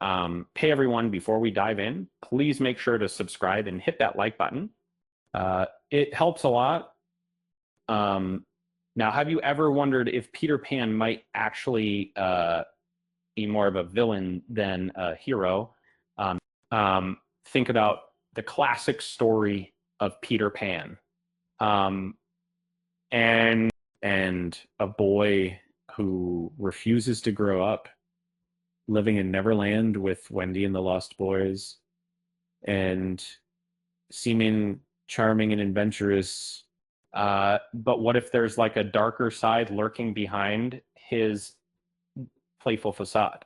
Hey, everyone, before we dive in, please make sure to subscribe and hit that like button. It helps a lot. Um, Now, have you ever wondered if Peter Pan might actually be more of a villain than a hero? Think about the classic story of Peter Pan, um, and a boy who refuses to grow up, living in Neverland with Wendy and the Lost Boys, and seeming charming and adventurous. But what if there's like a darker side lurking behind his playful facade?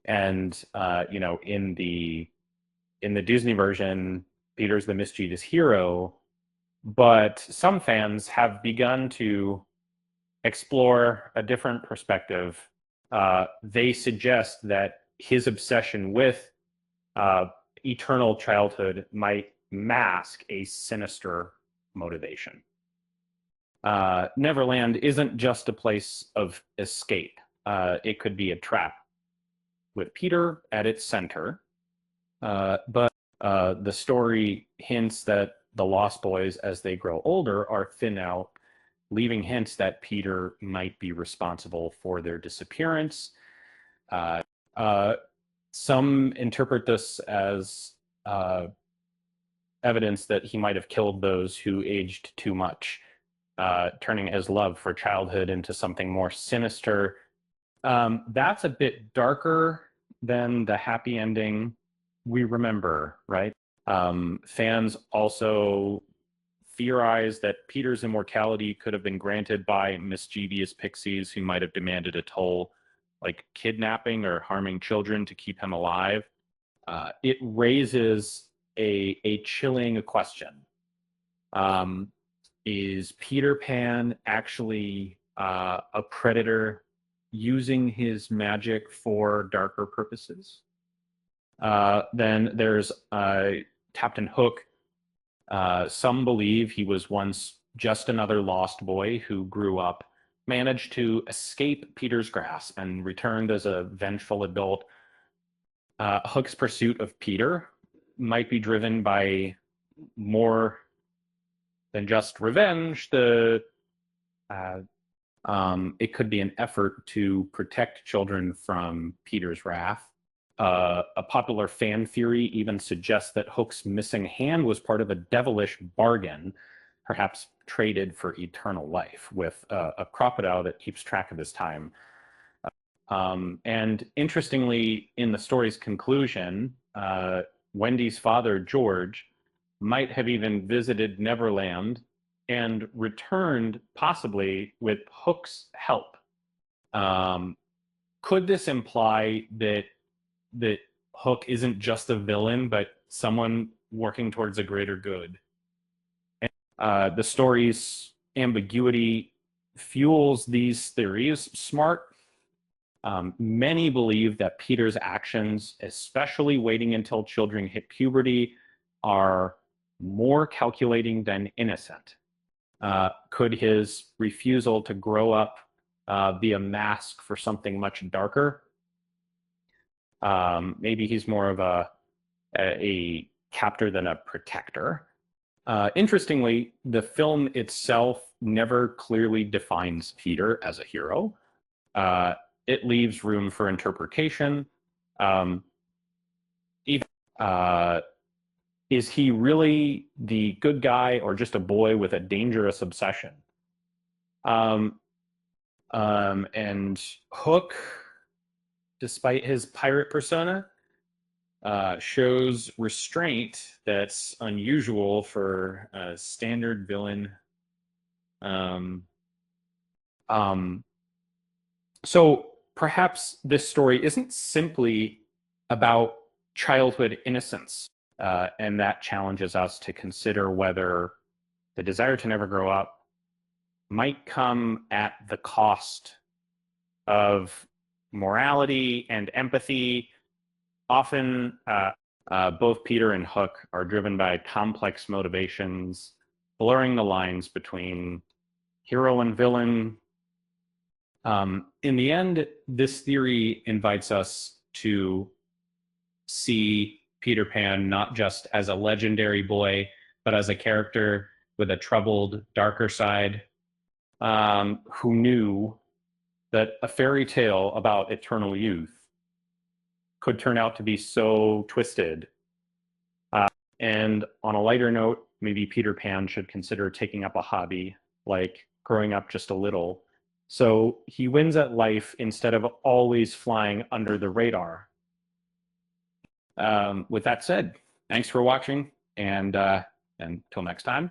And in the Disney version, Peter's the mischievous hero, but some fans have begun to explore a different perspective. They suggest that his obsession with uh, eternal childhood might mask a sinister motivation. Neverland isn't just a place of escape. It could be a trap with Peter at its center. But the story hints that the Lost Boys, as they grow older, are thin out, leaving hints that Peter might be responsible for their disappearance. Uh, uh, some interpret this as evidence that he might have killed those who aged too much, turning his love for childhood into something more sinister. That's a bit darker than the happy ending we remember, right? Fans also theorize that Peter's immortality could have been granted by mischievous pixies who might have demanded a toll, like kidnapping or harming children to keep him alive. It raises a chilling question. Um, is Peter Pan actually a predator using his magic for darker purposes? Then there's Captain Hook. Some believe he was once just another lost boy who grew up, managed to escape Peter's grasp, and returned as a vengeful adult. Hook's pursuit of Peter might be driven by more than just revenge. Uh, it could be an effort to protect children from Peter's wrath. A popular fan theory even suggests that Hook's missing hand was part of a devilish bargain, perhaps traded for eternal life, with a crocodile that keeps track of his time. And interestingly, in the story's conclusion, Wendy's father, George, might have even visited Neverland and returned possibly with Hook's help. Um, could this imply that Hook isn't just a villain, but someone working towards a greater good? And, the story's ambiguity fuels these theories. Smart. Many believe that Peter's actions, especially waiting until children hit puberty, are more calculating than innocent. Could his refusal to grow up be a mask for something much darker? Maybe he's more of a captor than a protector. Interestingly, the film itself never clearly defines Peter as a hero. Uh, it leaves room for interpretation. Um, even, uh, is he really the good guy or just a boy with a dangerous obsession? Um, and Hook, despite his pirate persona, shows restraint that's unusual for a standard villain. Um, um, so perhaps this story isn't simply about childhood innocence, and that challenges us to consider whether the desire to never grow up might come at the cost of morality and empathy. Often, both Peter and Hook are driven by complex motivations, blurring the lines between hero and villain. In the end, this theory invites us to see Peter Pan not just as a legendary boy, but as a character with a troubled, darker side, who knew that a fairy tale about eternal youth could turn out to be so twisted. And on a lighter note, maybe Peter Pan should consider taking up a hobby, like growing up just a little. So he wins at life instead of always flying under the radar. With that said, thanks for watching, and until next time.